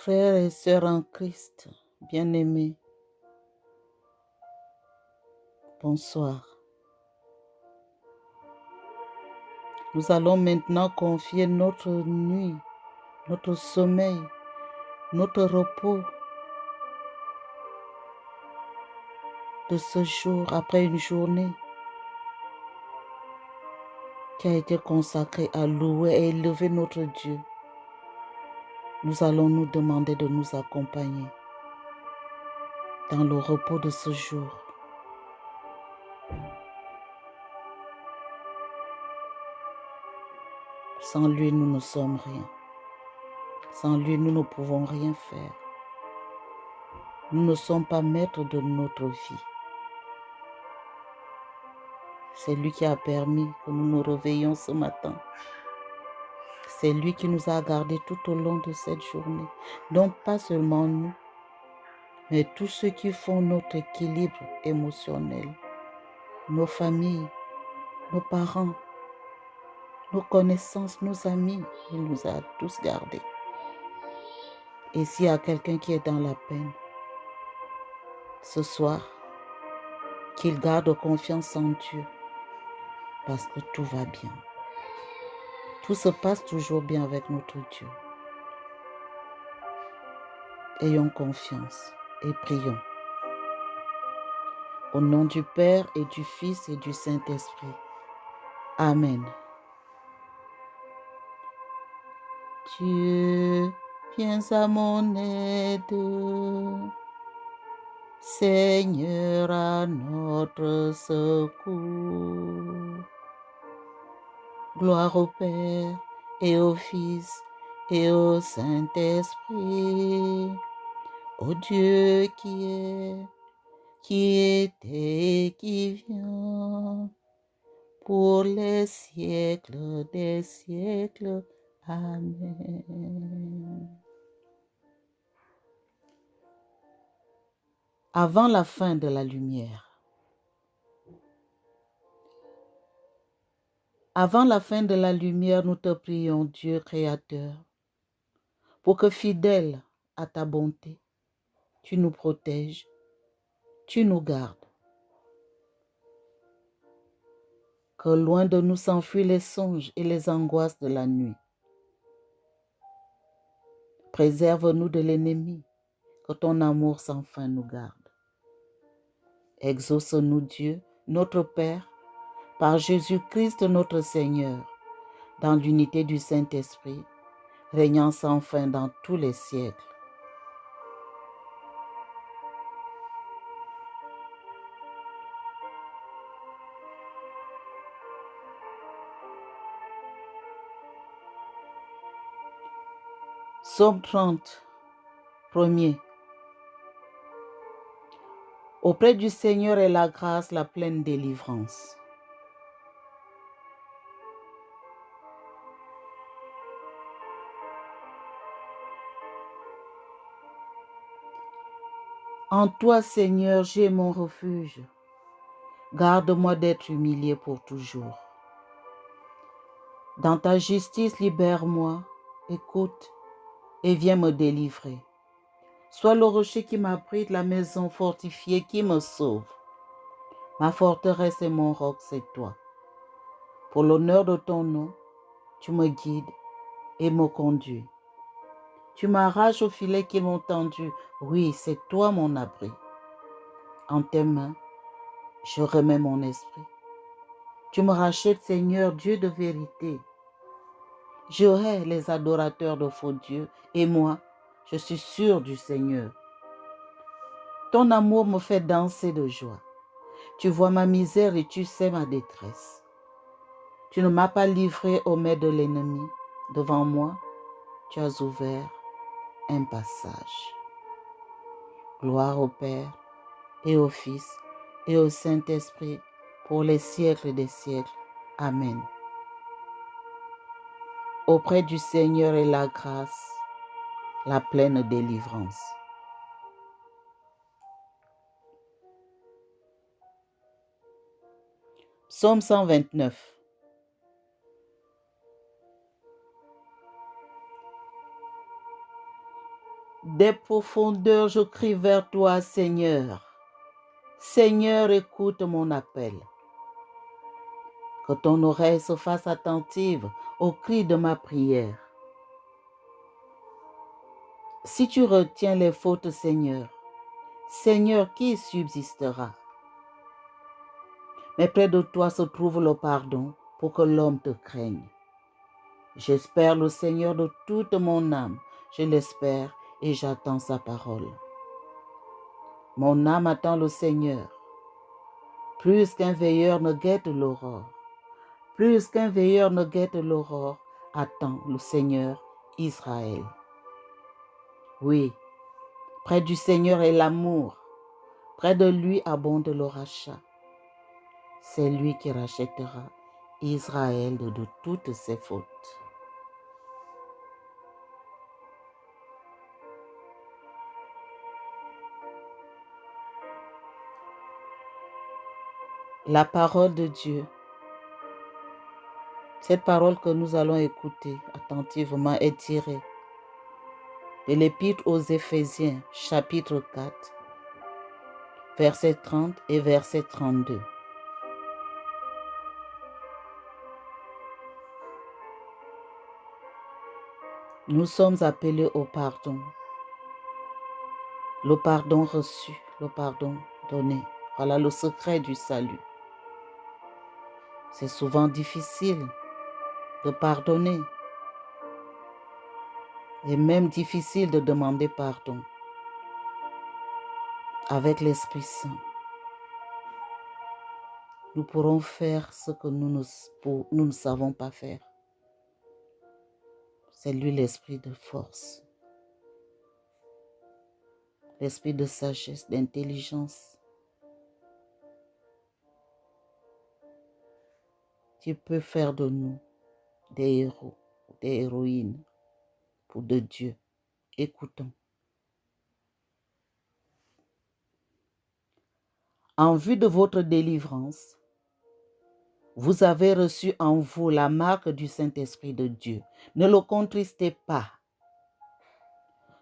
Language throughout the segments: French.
Frères et sœurs en Christ, bien-aimés, bonsoir. Nous allons maintenant confier notre nuit, notre sommeil, notre repos de ce jour après une journée qui a été consacrée à louer et élever notre Dieu. Nous allons nous demander de nous accompagner dans le repos de ce jour. Sans lui, nous ne sommes rien. Sans lui, nous ne pouvons rien faire. Nous ne sommes pas maîtres de notre vie. C'est lui qui a permis que nous nous réveillions ce matin. C'est lui qui nous a gardés tout au long de cette journée. Donc pas seulement nous, mais tous ceux qui font notre équilibre émotionnel, nos familles, nos parents, nos connaissances, nos amis, il nous a tous gardés. Et s'il y a quelqu'un qui est dans la peine, ce soir, qu'il garde confiance en Dieu, parce que tout va bien. Tout se passe toujours bien avec notre Dieu. Ayons confiance et prions. Au nom du Père et du Fils et du Saint-Esprit. Amen. Dieu, viens à mon aide. Seigneur, à notre secours. Gloire au Père et au Fils et au Saint-Esprit. Ô Dieu qui était et qui vient, pour les siècles des siècles. Amen. Avant la fin de la lumière. Avant la fin de la lumière, nous te prions, Dieu créateur, pour que fidèle à ta bonté, tu nous protèges, tu nous gardes. Que loin de nous s'enfuient les songes et les angoisses de la nuit. Préserve-nous de l'ennemi, que ton amour sans fin nous garde. Exauce-nous, Dieu, notre Père, par Jésus-Christ notre Seigneur, dans l'unité du Saint-Esprit, régnant sans fin dans tous les siècles. Psaume 30, premier. Auprès du Seigneur est la grâce, la pleine délivrance. En toi, Seigneur, j'ai mon refuge. Garde-moi d'être humilié pour toujours. Dans ta justice, libère-moi, écoute et viens me délivrer. Sois le rocher qui m'abrite, la maison fortifiée qui me sauve. Ma forteresse et mon roc, c'est toi. Pour l'honneur de ton nom, tu me guides et me conduis. Tu m'arraches au filet qu'ils m'ont tendu. Oui, c'est toi mon abri. En tes mains, je remets mon esprit. Tu me rachètes, Seigneur, Dieu de vérité. Je hais les adorateurs de faux dieux et moi, je suis sûr du Seigneur. Ton amour me fait danser de joie. Tu vois ma misère et tu sais ma détresse. Tu ne m'as pas livré aux mains de l'ennemi. Devant moi, tu as ouvert un passage. Gloire au Père et au Fils et au Saint-Esprit pour les siècles des siècles. Amen. Auprès du Seigneur est la grâce, la pleine délivrance. Psaume 129. Des profondeurs, je crie vers toi, Seigneur. Seigneur, écoute mon appel. Que ton oreille se fasse attentive au cri de ma prière. Si tu retiens les fautes, Seigneur, Seigneur, qui subsistera? Mais près de toi se trouve le pardon pour que l'homme te craigne. J'espère le Seigneur de toute mon âme. Je l'espère et j'attends sa parole. Mon âme attend le Seigneur. Plus qu'un veilleur ne guette l'aurore. Plus qu'un veilleur ne guette l'aurore, attend le Seigneur Israël. Oui, près du Seigneur est l'amour. Près de lui abonde le rachat. C'est lui qui rachètera Israël de toutes ses fautes. La parole de Dieu. Cette parole que nous allons écouter attentivement est tirée de l'Épître aux Éphésiens, chapitre 4, verset 30 et verset 32. Nous sommes appelés au pardon. Le pardon reçu, le pardon donné. Voilà le secret du salut. C'est souvent difficile de pardonner et même difficile de demander pardon. Avec l'Esprit Saint, nous pourrons faire ce que nous ne savons pas faire. C'est lui l'esprit de force, l'esprit de sagesse, d'intelligence. Tu peux faire de nous des héros, des héroïnes pour de Dieu. Écoutons. En vue de votre délivrance, vous avez reçu en vous la marque du Saint-Esprit de Dieu. Ne le contristez pas.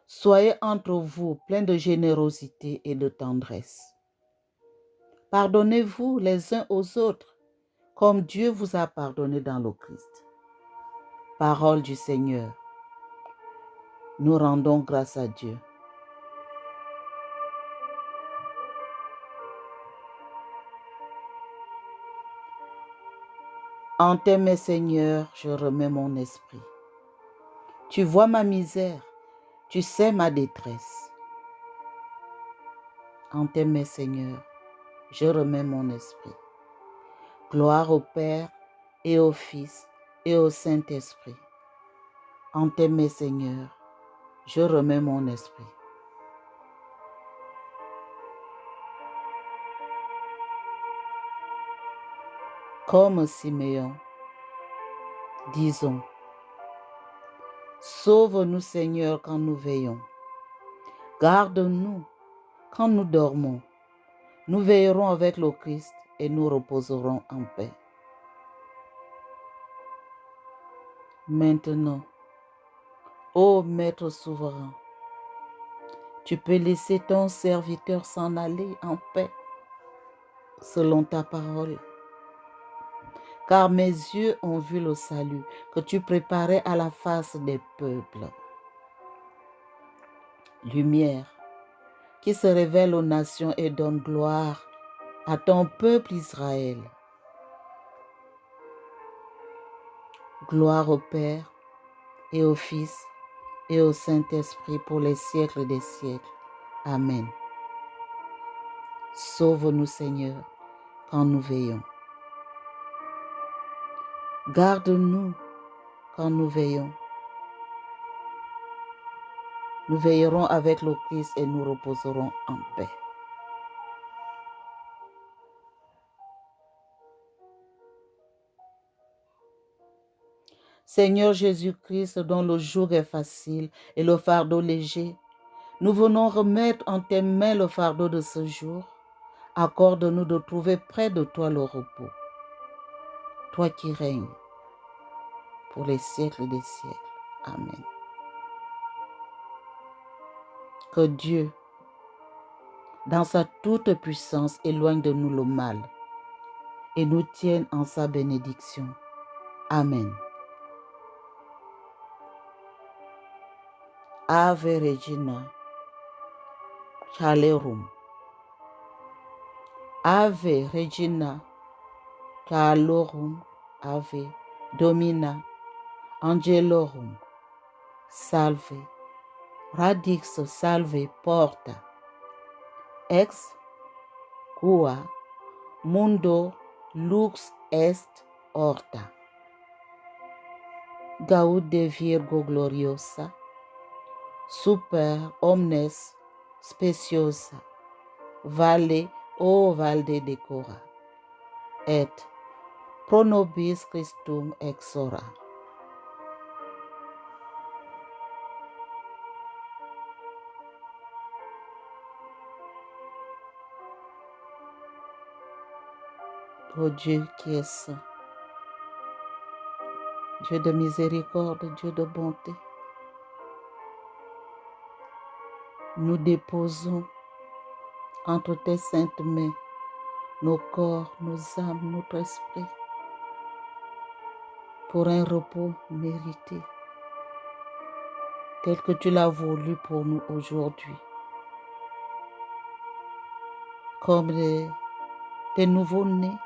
Soyez entre vous pleins de générosité et de tendresse. Pardonnez-vous les uns aux autres, comme Dieu vous a pardonné dans le Christ. Parole du Seigneur. Nous rendons grâce à Dieu. En tes mains, Seigneur, je remets mon esprit. Tu vois ma misère, tu sais ma détresse. En tes mains, Seigneur, je remets mon esprit. Gloire au Père et au Fils et au Saint-Esprit. En tes mains, Seigneur, je remets mon esprit. Comme Siméon, disons, sauve-nous, Seigneur, quand nous veillons. Garde-nous quand nous dormons. Nous veillerons avec le Christ et nous reposerons en paix. Maintenant, ô Maître souverain, tu peux laisser ton serviteur s'en aller en paix, selon ta parole. Car mes yeux ont vu le salut que tu préparais à la face des peuples. Lumière qui se révèle aux nations et donne gloire à ton peuple Israël. Gloire au Père et au Fils et au Saint-Esprit pour les siècles des siècles. Amen. Sauve-nous, Seigneur, quand nous veillons. Garde-nous quand nous veillons. Nous veillerons avec le Christ et nous reposerons en paix. Seigneur Jésus-Christ, dont le joug est facile et le fardeau léger, nous venons remettre en tes mains le fardeau de ce jour. Accorde-nous de trouver près de toi le repos. Toi qui règnes pour les siècles des siècles. Amen. Que Dieu, dans sa toute puissance, éloigne de nous le mal et nous tienne en sa bénédiction. Amen. Ave Regina Caelorum. Ave Regina Caelorum. Ave Domina Angelorum. Salve. Radix salve porta. Ex qua mundo lux est horta. Gaude Virgo gloriosa. Super omnes speciosa. Valle o valde decora. Et pro nobis Christum exora. Ô Dieu qui est saint, Dieu de miséricorde, Dieu de bonté, nous déposons entre tes saintes mains nos corps, nos âmes, notre esprit, pour un repos mérité, tel que tu l'as voulu pour nous aujourd'hui, comme des nouveaux-nés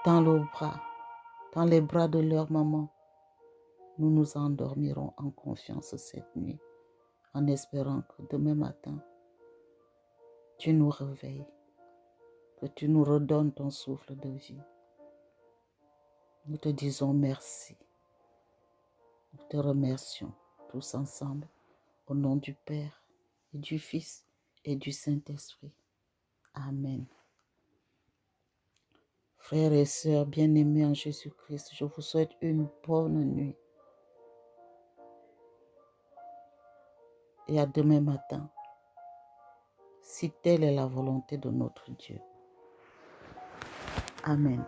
dans les bras de leur maman. Nous nous endormirons en confiance cette nuit, en espérant que demain matin, tu nous réveilles, que tu nous redonnes ton souffle de vie. Nous te disons merci. Nous te remercions tous ensemble au nom du Père et du Fils et du Saint-Esprit. Amen. Frères et sœurs bien-aimés en Jésus-Christ, je vous souhaite une bonne nuit. Et à demain matin, si telle est la volonté de notre Dieu. Amen.